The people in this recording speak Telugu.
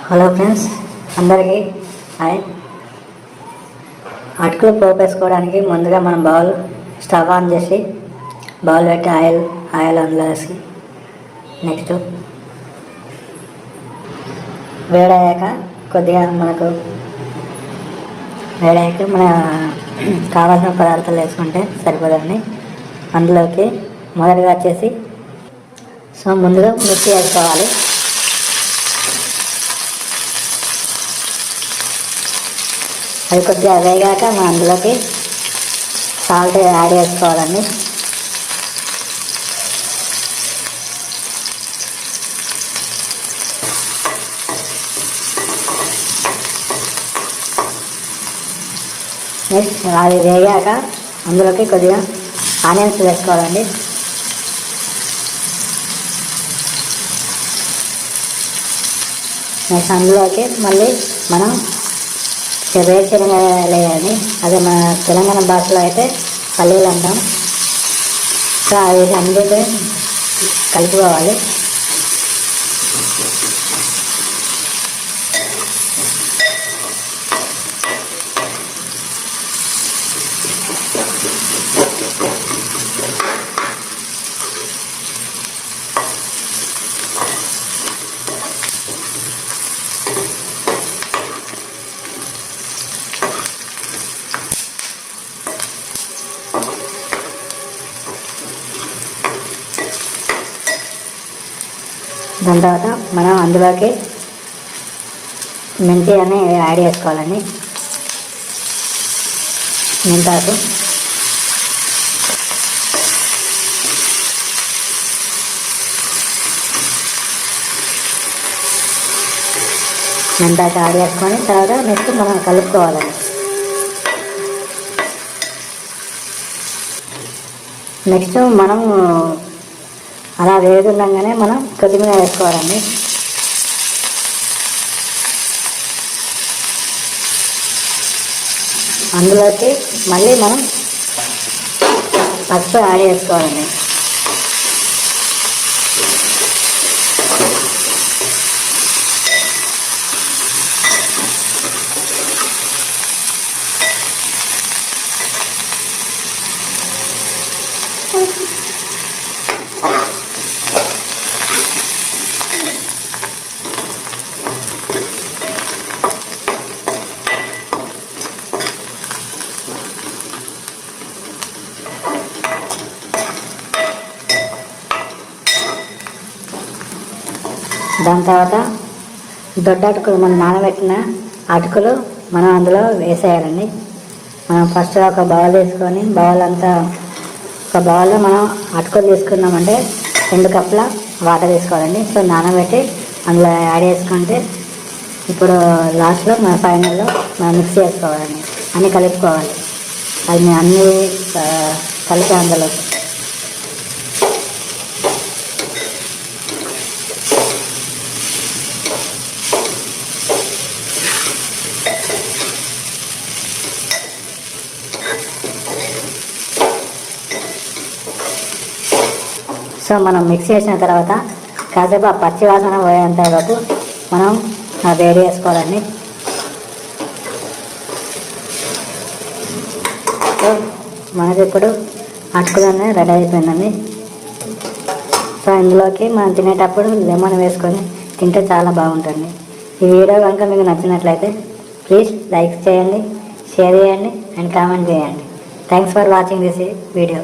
హలో ఫ్రెండ్స్, అందరికీ హాయ్. అటుకులు పోపు వేసుకోవడానికి ముందుగా మనం స్టవ్ ఆన్ చేసి బౌల్ పెట్టి ఆయిల్ అందులో వేసి నెక్స్ట్ వేడయ్యాక కొద్దిగా మనకు కావాల్సిన పదార్థాలు వేసుకుంటే సరిపోదండి. అందులోకి మొదటిగా వచ్చేసి ముందుగా మిర్చి వేసుకోవాలి. అది కొద్దిగా వేగాక మనం అందులోకి సాల్ట్ యాడ్ చేసుకోవాలండి. నెక్స్ట్ అది వేగాక అందులోకి కొద్దిగా ఆనియన్స్ వేసుకోవాలండి. నెక్స్ట్ అందులోకి మళ్ళీ మనం వేరుశనగ వేయాలి. అదే మన తెలంగాణ భాషలో అయితే పల్లీలు అంటాం. సో అది అన్నిటి కలుపుకోవాలి. దాని తర్వాత మనం అందులోకి మెంతి అని యాడ్ చేసుకోవాలండి. మెంతాకు యాడ్ చేసుకొని తర్వాత నెక్స్ట్ మనం కలుపుకోవాలండి. నెక్స్ట్ మనం అలా వేగుండగానే మనం కొత్తిమీర వేసుకోవాలండి. అందులోకి మళ్ళీ మనం పసుపు యాడ్ చేసుకోవాలండి. దాని తర్వాత దొడ్డ అటుకులు మనం నానబెట్టిన అటుకులు మనం అందులో వేసేయాలండి. మనం ఫస్ట్ ఒక బౌల్ తీసుకొని ఒక బౌల్లో మనం అటుకులు తీసుకున్నామంటే 2 కప్పుల వాటర్ తీసుకోవాలండి. సో నానబెట్టి అందులో యాడ్ చేసుకుంటే ఇప్పుడు లాస్ట్లో మన ఫైనల్లో మనం మిక్స్ చేసుకోవాలండి. అన్నీ కలుపుకోవాలి. అది అన్నీ కలిపి అందులో సో మనం మిక్స్ చేసిన తర్వాత కాసేపు ఆ పచ్చి వాసన పోయేంత వరకు మనం వేడి చేసుకోవాలండి. సో మనకి ఇప్పుడు అటుకులనే రెడీ అయిపోయిందండి. సో ఇందులోకి మనం తినేటప్పుడు లెమన్ వేసుకొని తింటే చాలా బాగుంటుంది. ఈ వీడియో కనుక మీకు నచ్చినట్లయితే ప్లీజ్ లైక్ చేయండి, షేర్ చేయండి అండ్ కామెంట్ చేయండి. Thanks for watching this video.